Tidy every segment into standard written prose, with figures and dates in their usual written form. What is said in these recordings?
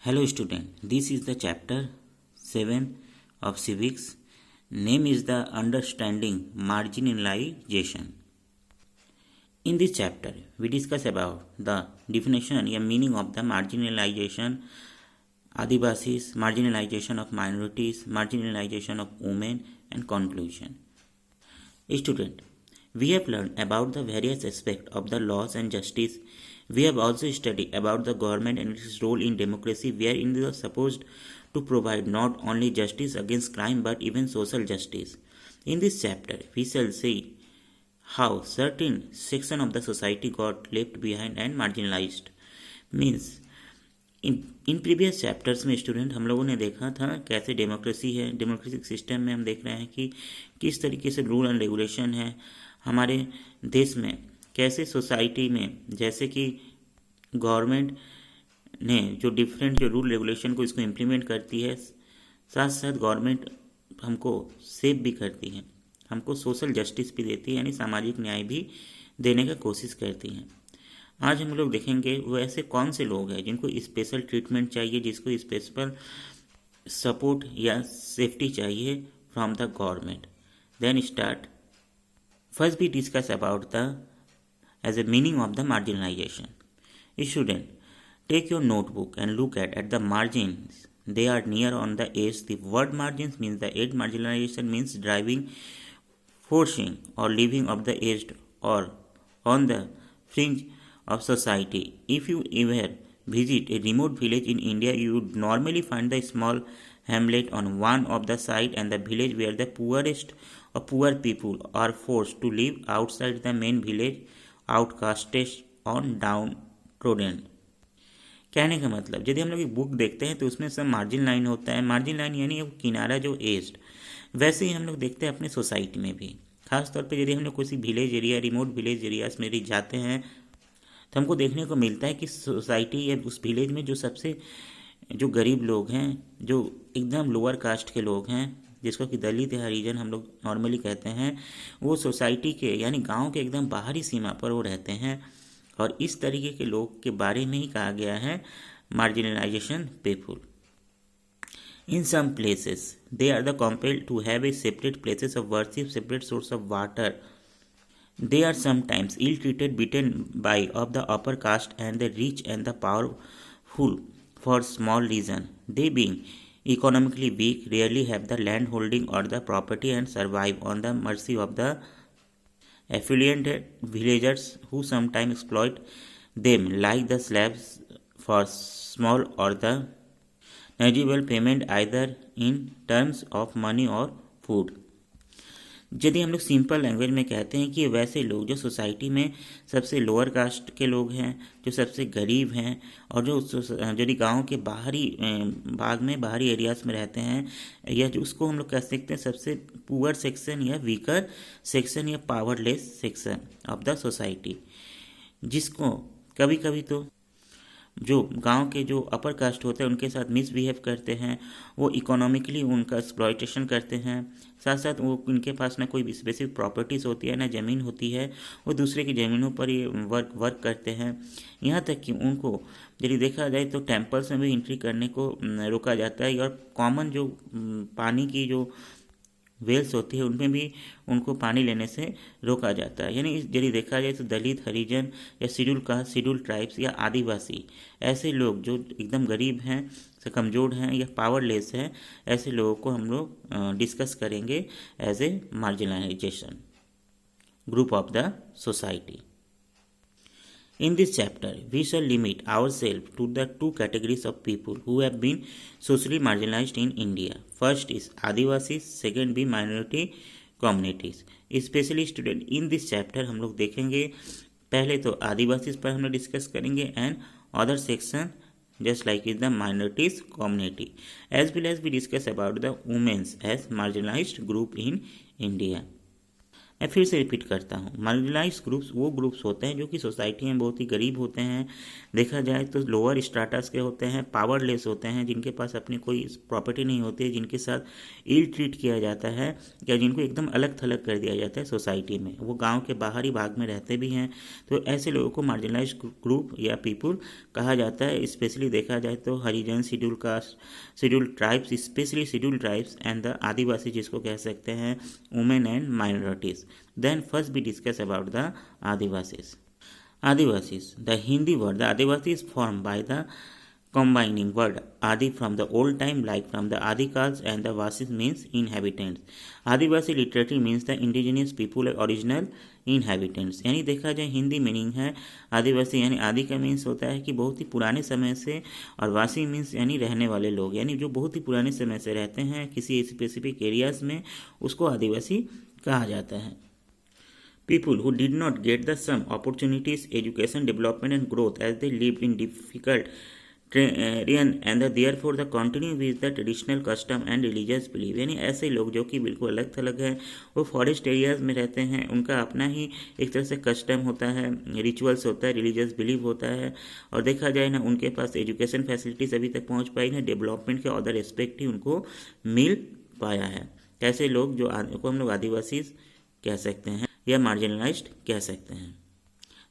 Hello student, this is the chapter 7 of civics. Name is the understanding marginalization. In this chapter, we discuss about the definition and meaning of the marginalization, Adivasis, marginalization of minorities, marginalization of women, and conclusion. Student, we have learned about the various aspects of the laws and justice. We have also studied about the government and its role in democracy, wherein it is supposed to provide not only justice against crime but even social justice. In this chapter, we shall see how certain section of the society got left behind and marginalized. Means in previous chapters में student हम लोगों ने देखा था कैसे democracy है, democratic system में हम देख रहे हैं कि किस तरीके से रूल एंड रेगुलेशन है हमारे देश में, कैसे सोसाइटी में जैसे कि गवर्नमेंट ने जो डिफरेंट जो रूल रेगुलेशन को इसको इम्प्लीमेंट करती है, साथ साथ गवर्नमेंट हमको सेव भी करती है, हमको सोशल जस्टिस भी देती है, यानी सामाजिक न्याय भी देने का कोशिश करती है। आज हम लोग देखेंगे वो ऐसे कौन से लोग हैं जिनको स्पेशल ट्रीटमेंट चाहिए, जिसको स्पेशल सपोर्ट या सेफ्टी चाहिए from the government. Then start. First we discuss about the as a meaning of the marginalization. Student, take your notebook and look at the margins. They are near on the edge. The word margins means the edge. Marginalization means driving, forcing or leaving of the edge or on the fringe of society. If you ever visit a remote village in India, you would normally find the small hamlet on one of the side and the village where the poorest or poor people are forced to live outside the main village, outcasted on downtrodden. कहने का मतलब यदि हम लोग एक book देखते हैं तो उसमें सब मार्जिन लाइन होता है। मार्जिन लाइन यानी वो किनारा जो एज्ड, वैसे ही हम लोग देखते हैं अपने सोसाइटी में भी। खास तौर पे यदि हम लोग किसी village area, remote village areas में यदि जाते हैं तो हमको देखने को मिलता है कि सोसाइटी या उस विलेज में जो सबसे जो गरीब लोग हैं, जो एकदम लोअर कास्ट के लोग हैं, जिसको कि दलित या हरिजन हम लोग नॉर्मली कहते हैं, वो सोसाइटी के यानी गांव के एकदम बाहरी सीमा पर वो रहते हैं। और इस तरीके के लोग के बारे में ही कहा गया है marginalisation people. In some places, they are compelled to have a separate places of worship, separate source of water. They are sometimes ill-treated, beaten by of the upper caste and the rich and the powerful for small reason. They being economically weak, rarely have the land holding or the property and survive on the mercy of the affluent villagers who sometimes exploit them like the slaves for small or the negligible payment either in terms of money or food. यदि हम लोग simple language में कहते हैं कि वैसे लोग जो सोसाइटी में सबसे लोअर कास्ट के लोग हैं, जो सबसे गरीब हैं और जो गांव के बाहरी भाग में, बाहरी एरियाज में रहते हैं, या जो उसको हम लोग कह सकते हैं सबसे पुअर सेक्शन या वीकर सेक्शन या powerless section of the society, जिसको कभी कभी तो जो गांव के जो अपर कास्ट होते हैं उनके साथ मिसबिहेव करते हैं, वो इकोनॉमिकली उनका एक्सप्लॉयटेशन करते हैं, साथ साथ वो उनके पास ना कोई स्पेसिफिक प्रॉपर्टीज़ होती है ना ज़मीन होती है, वो दूसरे की ज़मीनों पर ही वर्क करते हैं। यहाँ तक कि उनको यदि देखा जाए तो टेम्पल्स में भी एंट्री करने को रोका जाता है, और कॉमन जो पानी की जो वेल्स होती है उनमें भी उनको पानी लेने से रोका जाता है। यानी यदि देखा जाए तो दलित, हरिजन या शेड्यूल कास्ट, शेड्यूल ट्राइब्स या आदिवासी, ऐसे लोग जो एकदम गरीब हैं, कमज़ोर हैं या पावरलेस हैं, ऐसे लोगों को हम लोग डिस्कस करेंगे as a marginalisation group of the society. In this chapter, we shall limit ourselves to the two categories of people who have been socially marginalized in India. First is Adivasis, second be minority communities. Especially student, in this chapter हम लोग देखेंगे पहले तो आदिवासीज पर हम लोग discuss करेंगे and other section just like in the minorities community, as well as we discuss about the women's as marginalized group in India. मैं फिर से रिपीट करता हूँ, मार्जिनलाइज ग्रुप्स वो ग्रुप्स होते हैं जो कि सोसाइटी में बहुत ही गरीब होते हैं, देखा जाए तो लोअर स्ट्राटस के होते हैं, पावरलेस होते हैं, जिनके पास अपनी कोई प्रॉपर्टी नहीं होती है, जिनके साथ इल ट्रीट किया जाता है या जिनको एकदम अलग थलग कर दिया जाता है सोसाइटी में, वो गांव के बाहरी भाग में रहते भी हैं। तो ऐसे लोगों को मार्जिनलाइज ग्रुप या पीपुल कहा जाता है। स्पेशली देखा जाए तो Harijan, schedule caste, schedule tribes, specially schedule tribes and the Adivasi जिसको कह सकते हैं, women and minorities. Then first be discuss about the Adivasis. Adivasis. The Hindi word the Adivasi is formed by the combining word Adi from the old time like from the Adikals and the Vasis means inhabitants. Adivasi literally means the indigenous people or original inhabitants. यानी देखा जाए Hindi meaning है आदिवासी यानी आदि का means होता है कि बहुत ही पुराने समय से, और वासी मीन्स यानी रहने वाले लोग, यानी जो बहुत ही पुराने समय से रहते हैं किसी स्पेसिफिक एरियाज में, उसको आदिवासी कहा जाता है। People who did not get the some opportunities, education, development and growth as they lived in difficult terrain and therefore the continue with the traditional custom and religious belief। यानी ऐसे लोग जो कि बिल्कुल अलग थलग हैं, वो फॉरेस्ट एरियाज में रहते हैं, उनका अपना ही एक तरह से कस्टम होता है, रिचुअल्स होता है, रिलीजियस बिलीव होता है, और देखा जाए ना उनके पास एजुकेशन फैसिलिटीज़ अभी तक पहुँच पाई ना, डेवलपमेंट के अदर एस्पेक्ट ही उनको मिल पाया है। ऐसे लोग जो को हम लोग आदिवासी कह सकते हैं या मार्जिनलाइज्ड कह सकते हैं।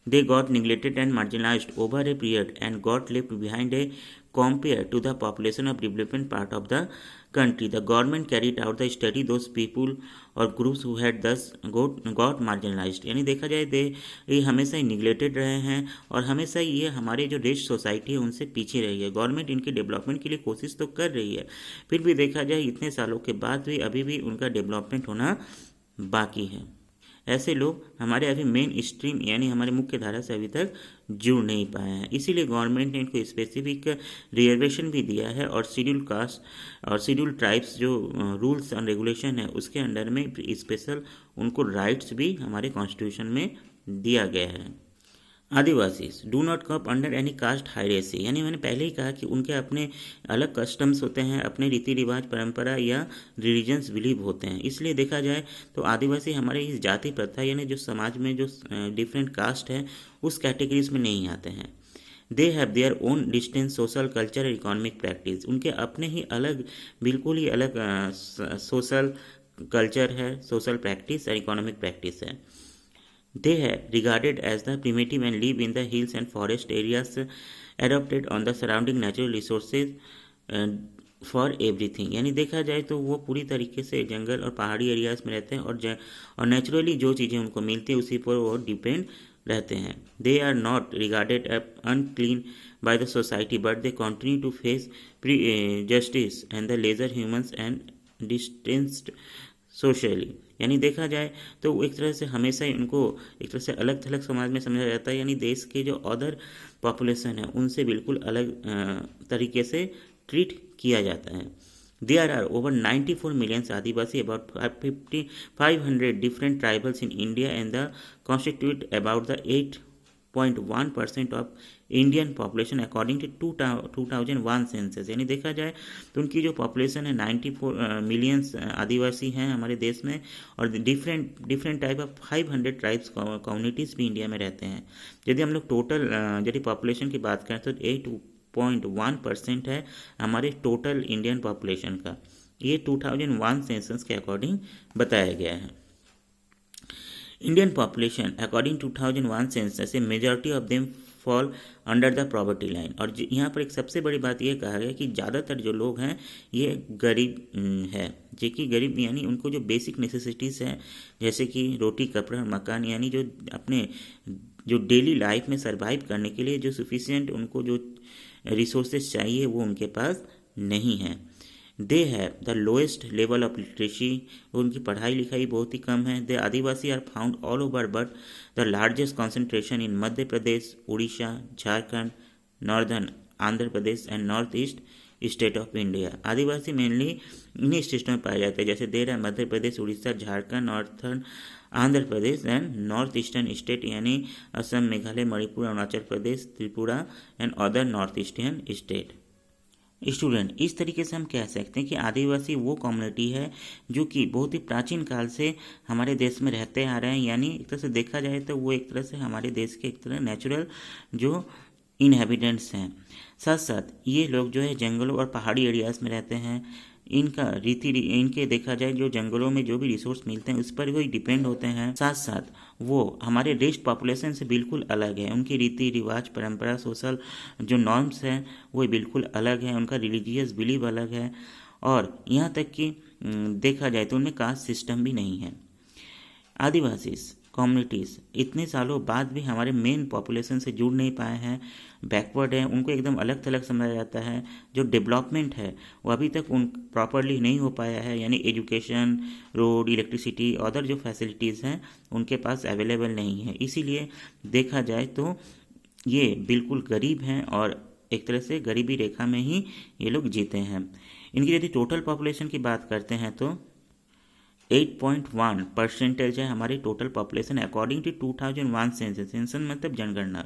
They got neglected and marginalised over a period and got left behind a compare to the population of development part of the country. The government carried out the study those people और groups who had thus got marginalized। यानी देखा जाए ये हमेशा ही neglected रहे हैं और हमेशा ये हमारे जो देश सोसाइटी है उनसे पीछे रही है। गवर्नमेंट इनके डेवलपमेंट के लिए कोशिश तो कर रही है, फिर भी देखा जाए इतने सालों के बाद भी अभी भी उनका डेवलपमेंट होना बाकी है। ऐसे लोग हमारे अभी मेन स्ट्रीम यानी हमारे मुख्य धारा से अभी तक जुड़ नहीं पाए हैं, इसीलिए गवर्नमेंट ने इनको स्पेसिफिक रिजर्वेशन भी दिया है और शेड्यूल कास्ट और शेड्यूल ट्राइब्स जो रूल्स एंड रेगुलेशन है उसके अंडर में स्पेशल उनको राइट्स भी हमारे कॉन्स्टिट्यूशन में दिया गया है। Adivasis do not come under any caste hierarchy. यानी मैंने पहले ही कहा कि उनके अपने अलग कस्टम्स होते हैं, अपने रीति रिवाज, परंपरा या रिलीजन्स बिलीव होते हैं। इसलिए देखा जाए तो आदिवासी हमारे इस जाति प्रथा यानी जो समाज में जो डिफरेंट कास्ट है उस कैटेगरीज में नहीं आते हैं। They have their own distance social culture और इकोनॉमिक प्रैक्टिस। उनके अपने ही अलग, बिल्कुल ही अलग सोशल कल्चर है, सोशल प्रैक्टिस और इकोनॉमिक प्रैक्टिस है। They are regarded as the primitive and live in the hills and forest areas, adapted on the surrounding natural resources for everything। यानी देखा जाए तो वो पूरी तरीके से जंगल और पहाड़ी एरियाज में रहते हैं और नेचुरली जो चीज़ें उनको मिलती है उसी पर वो डिपेंड रहते हैं। They are not regarded unclean by the society but they continue to face justice and the lesser humans and distanced socially. यानी देखा जाए तो एक तरह से हमेशा ही उनको एक तरह से अलग थलग समाज में समझा जाता है, यानी देश के जो अदर पॉपुलेशन है उनसे बिल्कुल अलग तरीके से ट्रीट किया जाता है। There are over 94 million adivasi, about 500 different tribals in India and the constitute about the 8.1% of Indian population according to 2001 census. यानी देखा जाए तो उनकी जो पॉपुलेशन है 94 मिलियंस आदिवासी हैं हमारे देश में, और different type of 500 tribes communities भी इंडिया में रहते हैं। यदि हम लोग टोटल यदि पॉपुलेशन की बात करें तो 8.1% है हमारे टोटल इंडियन पॉपुलेशन का। ये 2001 सेंसस के अकॉर्डिंग बताया गया है। Indian population according 2001 census A majority of them fall under the poverty line. और यहाँ पर एक सबसे बड़ी बात यह कहा गया कि ज़्यादातर जो लोग हैं ये गरीब है, जो कि गरीब यानी उनको जो बेसिक नेसेसिटीज़ हैं जैसे कि रोटी, कपड़ा, मकान, यानी जो अपने जो डेली लाइफ में सर्वाइव करने के लिए जो सफिशिएंट उनको जो रिसोर्सेज चाहिए वो उनके पास नहीं है। They have the lowest level of literacy, उनकी पढ़ाई लिखाई बहुत ही कम है। The Adivasi are found all over but the largest concentration in Madhya Pradesh, Orissa, Jharkhand, northern Andhra Pradesh and north east state of India. Adivasi mainly इन्हीं स्टेटों में पाए जाते हैं जैसे देर है Madhya Pradesh, Orissa, Jharkhand, northern Andhra Pradesh and north eastern state यानी असम, मेघालय, मणिपुर, अरुणाचल प्रदेश, Tripura and other north eastern state. Student, इस तरीके से हम कह सकते हैं कि आदिवासी वो कम्युनिटी है जो कि बहुत ही प्राचीन काल से हमारे देश में रहते आ रहे हैं, यानी एक तरह से देखा जाए तो वो एक तरह से हमारे देश के एक तरह नेचुरल जो इनहेबिटेंट्स हैं। साथ साथ ये लोग जो है जंगलों और पहाड़ी एरियाज में रहते हैं। इनके देखा जाए जो जंगलों में जो भी रिसोर्स मिलते हैं उस पर वही डिपेंड होते हैं। साथ साथ वो हमारे रेस्ट पॉपुलेशन से बिल्कुल अलग है। उनकी रीति रिवाज, परंपरा, सोशल जो नॉर्म्स हैं वो बिल्कुल अलग है। उनका रिलीजियस बिलीव अलग है और यहाँ तक कि देखा जाए तो उनमें कास्ट सिस्टम भी नहीं है। आदिवासी कम्युनिटीज़ इतने सालों बाद भी हमारे मेन पॉपुलेशन से जुड़ नहीं पाए हैं, बैकवर्ड हैं, उनको एकदम अलग थलग समझा जाता है। जो डेवलपमेंट है वो अभी तक उन प्रॉपरली नहीं हो पाया है, यानी एजुकेशन, रोड, इलेक्ट्रिसिटी, अदर जो फैसिलिटीज़ हैं उनके पास अवेलेबल नहीं है। इसीलिए देखा जाए तो ये बिल्कुल गरीब हैं और एक तरह से गरीबी रेखा में ही ये लोग जीते हैं। इनकी यदि टोटल पॉपुलेशन की बात करते हैं तो 8.1% है हमारी total population according to 2001 census. Census मतलब जनगणना।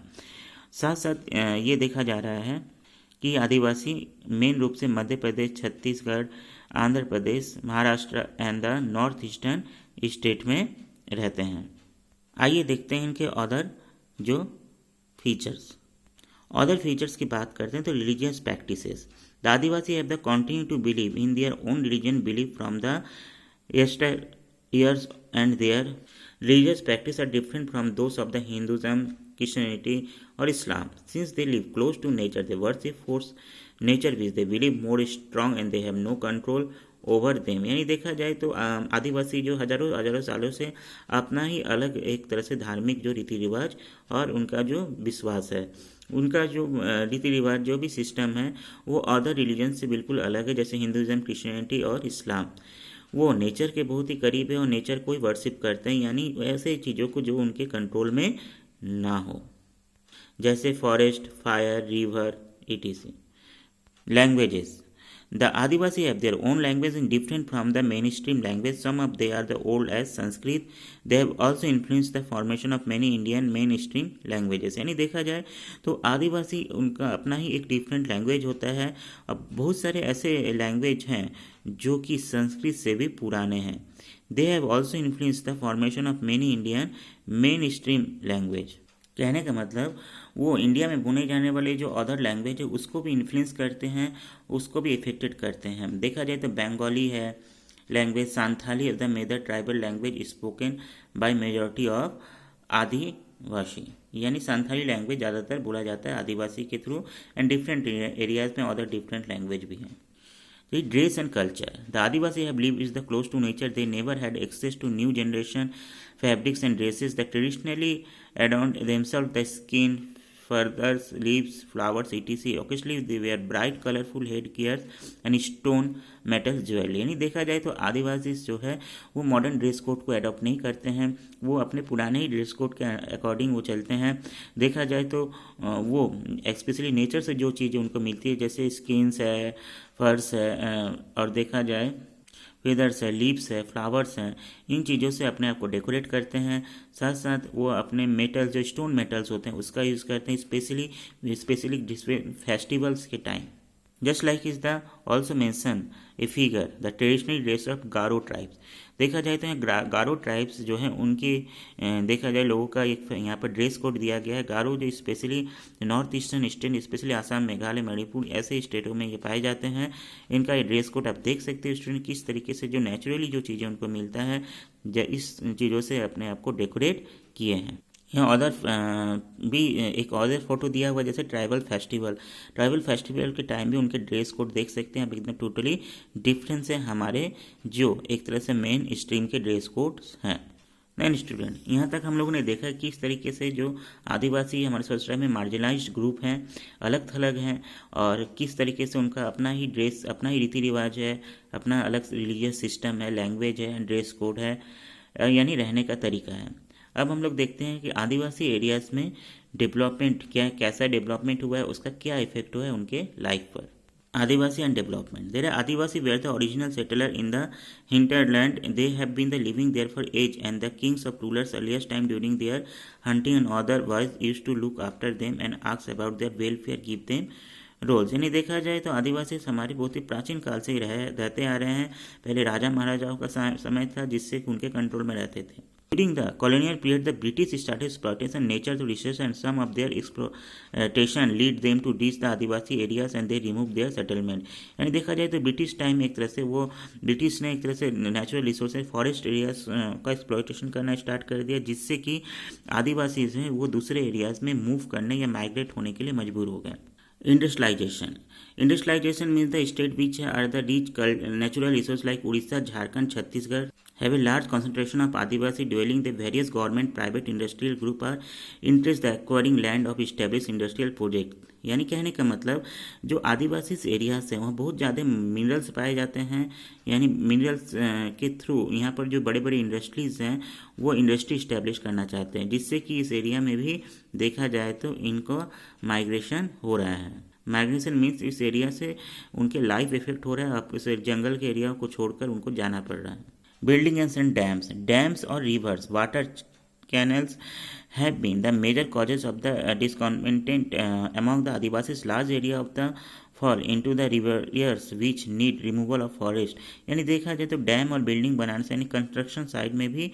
साथ साथ ये देखा जा रहा है कि आदिवासी मेन रूप से Madhya Pradesh, Chhattisgarh, Andhra Pradesh, Maharashtra and the north eastern state में रहते हैं। आइए देखते हैं इनके अदर जो फीचर्स। अदर फीचर्स की बात करते हैं तो religious practices. The adivasi have the continue to believe in their own religion believe from the years and their religious practice are different from those of the Hinduism, Christianity or Islam. Since they live close to nature, they worship force nature which they believe more strong and they have no control over them. यानी देखा जाए तो आदिवासी जो हजारों हजारों सालों से अपना ही अलग एक तरह से धार्मिक जो रीति रिवाज और उनका जो विश्वास है, उनका जो रीति रिवाज जो भी सिस्टम है वो अदर रिलीजन से बिल्कुल अलग है, जैसे हिंदुज़म, क्रिश्चियनिटी और इस्लाम। वो नेचर के बहुत ही करीब है और नेचर को ही वर्शिप करते हैं, यानी ऐसे चीज़ों को जो उनके कंट्रोल में ना हो, जैसे forest, fire, river, etc. Languages. The Adivasi have their own language and different from the mainstream language. Some of they are the old as Sanskrit. They have also influenced the formation of many Indian mainstream languages. यानी देखा जाए तो आदिवासी उनका अपना ही एक different language होता है। अब बहुत सारे ऐसे लैंग्वेज हैं जो कि संस्कृत से भी पुराने हैं। They have also influenced the formation of many Indian mainstream language. कहने का मतलब वो इंडिया में बोले जाने वाले जो अदर लैंग्वेज है उसको भी इन्फ्लुएंस करते हैं, उसको भी इफेक्टेड करते हैं। देखा जाए तो बंगाली है language, Santhali is the major tribal language spoken by majority of Adivasi, यानी सांथाली लैंग्वेज ज़्यादातर बोला जाता है आदिवासी के थ्रू। एंड डिफरेंट एरियाज में अदर डिफरेंट लैंग्वेज भी हैं। The dress and culture. The Adivasi have lived is the close to nature. They never had access to new generation fabrics and dresses that traditionally adorned themselves. The skin, feathers, leaves, flowers, etc. Occasionally they wear bright, colorful headgears and stone metal jewelry. यानी देखा जाए तो आदिवासी जो है वो modern dress code को adopt नहीं करते हैं, वो अपने पुराने ही ड्रेस कोड के अकॉर्डिंग वो चलते हैं। देखा जाए तो वो स्पेशली नेचर से जो चीज़ें उनको मिलती है जैसे स्किन्स है, फर्स है और देखा जाए फेदर्स है, लीव्स है, फ्लावर्स हैं, इन चीज़ों से अपने आप को डेकोरेट करते हैं। साथ साथ वो अपने मेटल जो स्टोन मेटल्स होते हैं उसका यूज़ करते हैं स्पेशली फेस्टिवल्स के time. Just like is the also mention a figure the traditional dress of Garo tribes. देखा जाए तो गारो ट्राइब्स जो हैं उनके देखा जाए लोगों का एक यहाँ पर ड्रेस कोड दिया गया है। गारो जो specially north eastern state, specially Assam, Meghalaya, Manipur ऐसे स्टेटों में ये पाए जाते हैं। इनका ये ड्रेस कोड आप देख सकते हो स्टूडेंट किस तरीके से जो नेचुरली जो चीज़ें उनको मिलता है इस चीज़ों से अपने आप को डेकोरेट किए हैं। यहाँ अदर भी एक अदर फोटो दिया हुआ जैसे ट्राइबल फेस्टिवल के टाइम भी उनके ड्रेस कोड देख सकते हैं आप, एकदम टोटली डिफरेंस है हमारे जो एक तरह से मेन स्ट्रीम के ड्रेस कोड हैं। नैन स्टूडेंट, यहाँ तक हम लोगों ने देखा किस तरीके से जो आदिवासी हमारे सोसाइटी में मार्जिनलाइज्ड ग्रुप हैं, अलग थलग हैं और किस तरीके से उनका अपना ही ड्रेस, अपना ही रीति रिवाज है, अपना अलग रिलीजियस सिस्टम है, लैंग्वेज है, ड्रेस कोड है, यानी रहने का तरीका है। अब हम लोग देखते हैं कि आदिवासी एरियाज़ में डेवलपमेंट कैसा डेवलपमेंट हुआ है, उसका क्या इफेक्ट हुआ है उनके लाइफ पर। Adivasi and development. There Adivasi were the original settler in the hinterland. They have been the living there for age and the kings of rulers earliest time during their hunting and otherwise used to look after them and ask about their welfare, give them roles. यानी देखा जाए तो आदिवासी हमारे बहुत ही प्राचीन काल से ही रहते आ रहे हैं। पहले राजा महाराजाओं का समय था जिससे उनके कंट्रोल में रहते थे। During the colonial period, the British started exploiting nature to research, and some of their exploitation lead them to reach the Adivasi areas and they remove their settlement। यानी देखा जाए तो ब्रिटिश टाइम एक तरह से वो ब्रिटिश ने एक तरह से नेचुरल रिसोर्सेज फॉरेस्ट एरियाज का एक्सप्लॉयटेशन करना स्टार्ट कर दिया, जिससे कि आदिवासी हैं वो दूसरे एरियाज में मूव करने या माइग्रेट होने के लिए मजबूर हो गए। Industrialization means the state which are the rich natural resources like Odisha, Jharkhand, Chhattisgarh have a large concentration of Adivasi dwelling. The various government, private industrial group are interested in acquiring land of established industrial project। यानी कहने का मतलब जो आदिवासी areas हैं वहाँ बहुत ज़्यादा minerals पाए जाते हैं। यानी मिनरल्स के थ्रू यहाँ पर जो बड़े बड़े इंडस्ट्रीज़ हैं वो इंडस्ट्री इस्टेब्लिश करना चाहते हैं, जिससे कि इस एरिया में भी देखा जाए तो इनको माइग्रेशन हो रहा है। माइग्रेशन मीन्स इस एरिया से उनके लाइफ इफेक्ट हो रहा है, आप इस जंगल के एरिया को छोड़कर उनको जाना पड़ रहा है। बिल्डिंग एंड डैम्स और reverse water canals have been the major causes of the discontent among the Adivasis। Large area of the fall into the rivers which need removal of forest। यानी देखा जाए तो डैम और building बनाने से यानी construction side में भी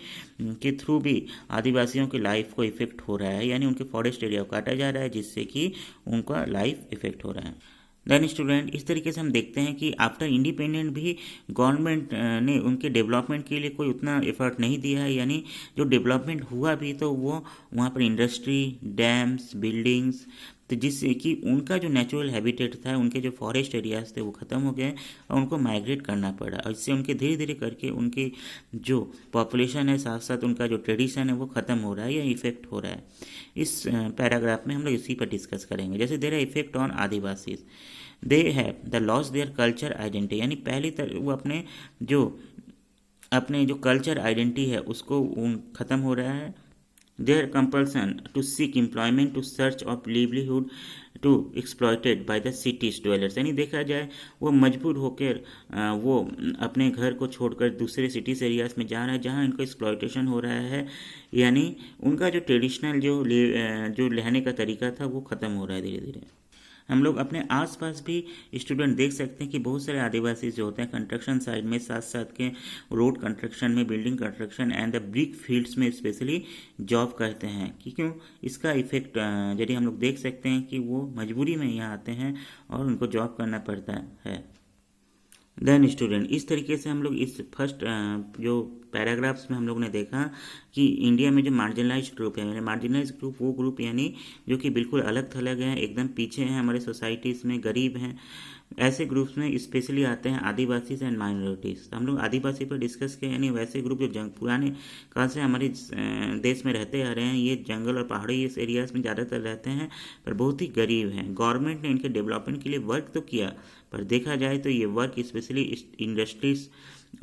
के थ्रू भी आदिवासियों की लाइफ को इफेक्ट हो रहा है, यानी उनके फॉरेस्ट एरिया को काटा जा रहा है, जिससे कि उनका लाइफ इफेक्ट हो रहा है। देन स्टूडेंट, इस तरीके से हम देखते हैं कि आफ्टर इंडिपेंडेंट भी गवर्नमेंट ने उनके डेवलपमेंट के लिए कोई उतना एफर्ट नहीं दिया है। यानी जो डेवलपमेंट हुआ भी तो वो वहाँ पर इंडस्ट्री, डैम्स, बिल्डिंग्स, तो जिससे कि उनका जो नेचुरल हैबिटेट था, उनके जो फॉरेस्ट एरियाज थे वो ख़त्म हो गए और उनको माइग्रेट करना पड़ा, और इससे उनके धीरे धीरे करके उनकी जो पॉपुलेशन है साथ साथ उनका जो ट्रेडिशन है वो ख़त्म हो रहा है या इफेक्ट हो रहा है। इस पैराग्राफ में हम लोग इसी पर डिस्कस करेंगे। जैसे their effect on adivasi, they have the loss their culture identity. यानी पहली वो अपने जो कल्चर आइडेंटिटी है उसको ख़त्म हो रहा है। Their compulsion to seek employment to search of livelihood to exploited by the cities dwellers. यानी देखा जाए वो मजबूर होकर वो अपने घर को छोड़कर दूसरे सिटीज एरियाज में जा रहा है जहाँ इनका एक्सप्लॉयटेशन हो रहा है। यानी उनका जो ट्रेडिशनल जो रहने का तरीका था वो ख़त्म हो रहा है धीरे धीरे। हम लोग अपने आसपास भी स्टूडेंट देख सकते हैं कि बहुत सारे आदिवासी जो होते हैं कंस्ट्रक्शन साइड में, साथ साथ के रोड कंस्ट्रक्शन में, building construction and the brick fields में स्पेशली जॉब करते हैं। कि क्यों इसका इफेक्ट यदि हम लोग देख सकते हैं कि वो मजबूरी में यहाँ आते हैं और उनको जॉब करना पड़ता है। देन स्टूडेंट, इस तरीके से हम लोग इस फर्स्ट जो पैराग्राफ्स में हम लोग ने देखा कि इंडिया में जो मार्जिनलाइज्ड ग्रुप है, यानी मार्जिनलाइज्ड ग्रुप वो ग्रुप यानी जो कि बिल्कुल अलग थलग हैं, एकदम पीछे हैं हमारे सोसाइटीज़ में, गरीब हैं, ऐसे ग्रुप्स में स्पेशली आते हैं आदिवासी एंड माइनॉरिटीज़। तो हम लोग आदिवासी पर डिस्कस किया, यानी वैसे ग्रुप जो पुराने काल से हमारे देश में रहते आ रहे हैं, ये जंगल और पहाड़ी इस एरियाज़ में ज़्यादातर रहते हैं पर बहुत ही गरीब हैं। गवर्नमेंट ने इनके डेवलपमेंट के लिए वर्क तो किया, पर देखा जाए तो ये वर्क स्पेशली इंडस्ट्रीज़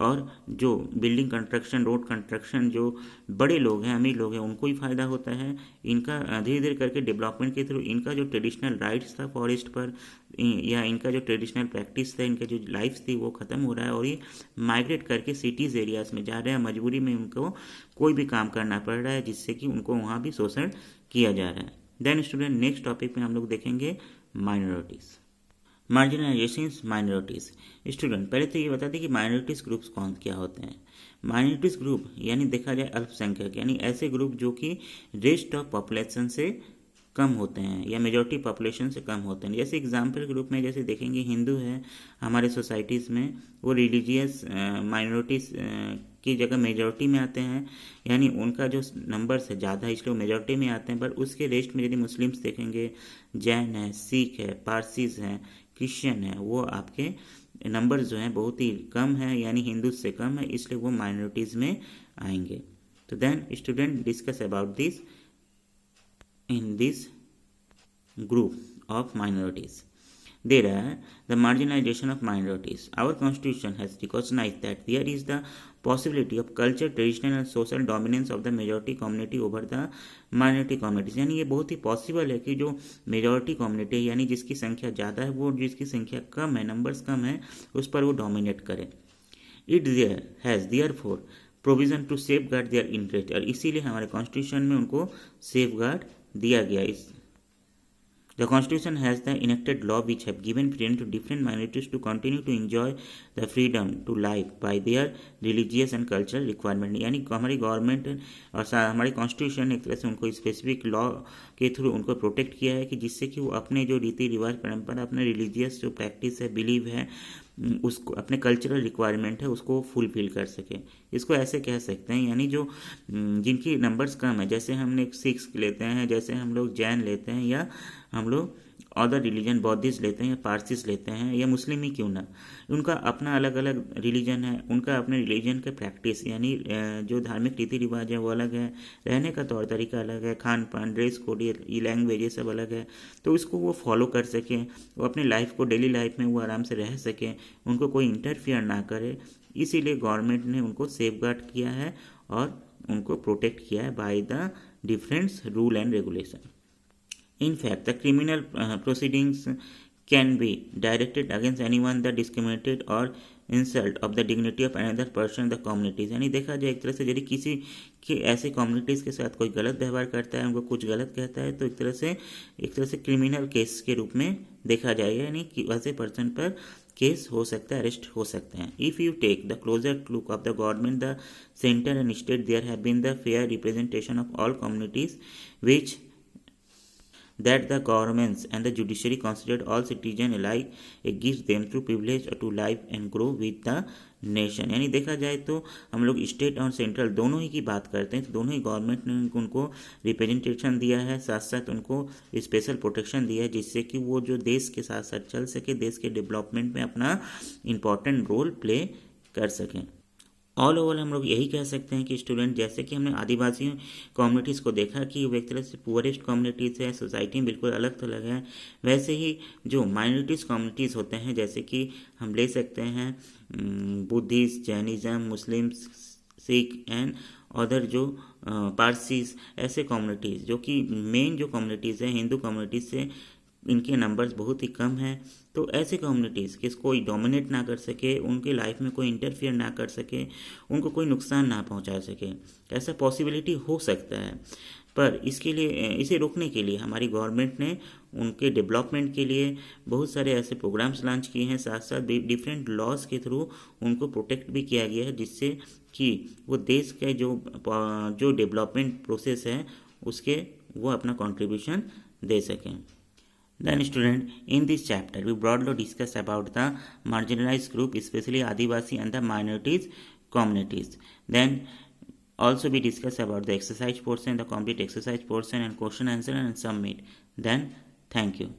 और जो बिल्डिंग कंस्ट्रक्शन, रोड कंस्ट्रक्शन, जो बड़े लोग हैं, अमीर लोग हैं, उनको ही फ़ायदा होता है। इनका धीरे धीरे करके डेवलपमेंट के थ्रू इनका जो ट्रेडिशनल राइट्स था फॉरेस्ट पर या इनका जो ट्रेडिशनल प्रैक्टिस था, इनका जो लाइफ थी वो ख़त्म हो रहा है और ये माइग्रेट करके सिटीज़ एरियाज़ में जा रहे हैं। मजबूरी में उनको कोई भी काम करना पड़ रहा है, जिससे कि उनको वहाँ भी शोषण किया जा रहा है। देन स्टूडेंट, नेक्स्ट टॉपिक में हम लोग देखेंगे माइनॉरिटीज़। Marginalisation minorities. स्टूडेंट, पहले तो ये बता दें कि माइनॉरिटीज़ ग्रुप्स कौन क्या होते हैं। माइनॉरिटीज़ ग्रुप यानी देखा जाए अल्पसंख्यक, यानी ऐसे ग्रुप जो कि रेस्ट ऑफ पॉपुलेशन से कम होते हैं या मेजॉरिटी पॉपुलेशन से कम होते हैं। जैसे एग्जाम्पल ग्रुप में जैसे देखेंगे हिंदू है हमारे सोसाइटीज़ में, वो रिलीजियस माइनॉरिटीज़ की जगह मेजॉरिटी में आते हैं, यानी उनका जो नंबर्स है ज़्यादा है इसलिए वो मेजॉरिटी में आते हैं। पर उसके रेस्ट में यदि मुस्लिम्स देखेंगे, जैन है, सिख है, पारसीज हैं, क्रिश्चियन है, वो आपके नंबर्स जो हैं बहुत ही कम है, यानी हिंदू से कम है, इसलिए वो माइनॉरिटीज़ में आएंगे। तो then student discuss about this in this group of minorities. There are the marginalization of minorities. Our constitution has recognized that there is the possibility of culture, traditional and social dominance of the majority community over the minority communities। यानी ये बहुत ही possible है कि जो majority community यानी जिसकी संख्या ज़्यादा है वो जिसकी संख्या कम है, नंबर्स कम है, उस पर वो डोमिनेट करे। It has therefore provision to safeguard their interest, और इसीलिए हमारे कॉन्स्टिट्यूशन में उनको सेफ गार्ड दिया गया। The Constitution has the enacted law which have given freedom to different minorities to continue to enjoy the freedom to life by their religious and cultural requirement. यानी हमारी government और हमारे constitution ने एक तरह से उनको स्पेसिफिक लॉ के थ्रू उनको प्रोटेक्ट किया है कि जिससे कि वो अपने जो रीति रिवाज परंपरा, अपने रिलीजियस जो प्रैक्टिस है, बिलीव है, उसको अपने कल्चरल रिक्वायरमेंट है उसको फुलफिल कर सके। इसको ऐसे कह सकते हैं, यानी जो जिनकी नंबर्स कम है, जैसे हमने सिक्स लेते हैं, जैसे हम लोग जैन लेते हैं, या हम लोग अदर रिलीजन बौद्धिस्ट लेते हैं, या पारसीस लेते हैं, या मुस्लिम ही क्यों ना, उनका अपना अलग अलग रिलीजन है, उनका अपने रिलीजन का प्रैक्टिस यानी जो धार्मिक रीति रिवाज है वो अलग है, रहने का तौर तरीका अलग है, खान पान, ड्रेस कोड, ये लैंग्वेज, ये सब अलग है। तो इसको वो फॉलो कर सकें, वो अपनी लाइफ को, डेली लाइफ में वो आराम से रह सकें, उनको कोई इंटरफियर ना करे, इसीलिए गवर्नमेंट ने उनको सेफगार्ड किया है और उनको प्रोटेक्ट किया है by the different rule and regulation. In fact, the criminal proceedings can be directed against anyone that discriminated or insult of the dignity of another person, the communities। यानी देखा जाए एक तरह से यदि किसी के ऐसे कम्युनिटीज़ के साथ कोई गलत व्यवहार करता है, उनको कुछ गलत कहता है, तो एक तरह से क्रिमिनल केस के रूप में देखा जाएगा, यानी कि वैसे पर्सन पर केस हो सकता है, अरेस्ट हो सकते हैं। If you take the closer look of the government, the centre and state, there have been the fair representation of all communities which that the governments and the judiciary considered all citizens alike, it gives them through privilege to live and grow with the nation. यानी देखा जाए तो हम लोग state और central दोनों ही की बात करते हैं, तो दोनों ही गवर्नमेंट ने उनको रिप्रेजेंटेशन दिया है, साथ साथ उनको स्पेशल प्रोटेक्शन दिया है, जिससे कि वो जो देश के साथ साथ चल सके, देश के डेवलपमेंट में अपना इम्पॉर्टेंट रोल प्ले कर सकें। ऑल ओवर हम लोग यही कह सकते हैं कि स्टूडेंट, जैसे कि हमने आदिवासी कम्युनिटीज़ को देखा कि वो एक तरह से पुअरेस्ट कम्युनिटीज़ है, सोसाइटी में बिल्कुल अलग थलग है, वैसे ही जो माइनॉरिटीज़ कम्युनिटीज़ होते हैं, जैसे कि हम ले सकते हैं Buddhist, Jainism, Muslim, Sikh and other जो पारसीज, ऐसे कम्युनिटीज़ जो कि मेन जो कम्युनिटीज़ हैं हिंदू कम्युनिटीज़ से इनके नंबर्स बहुत ही कम हैं। तो ऐसे कम्युनिटीज़ के कोई डोमिनेट ना कर सके, उनके लाइफ में कोई इंटरफियर ना कर सके, उनको कोई नुकसान ना पहुंचा सके, ऐसा पॉसिबिलिटी हो सकता है। पर इसके लिए, इसे रोकने के लिए हमारी गवर्नमेंट ने उनके डेवलपमेंट के लिए बहुत सारे ऐसे प्रोग्राम्स लॉन्च किए हैं, साथ साथ डिफरेंट लॉज के थ्रू उनको प्रोटेक्ट भी किया गया है, जिससे कि वो देश के जो डेवलपमेंट प्रोसेस है उसके वो अपना कंट्रीब्यूशन दे सकें। Then student, in this chapter we broadly discuss about the marginalized group, especially Adivasi and the minorities communities. Then also we discuss about the exercise portion, the complete exercise portion and question answer and submit. Then thank you.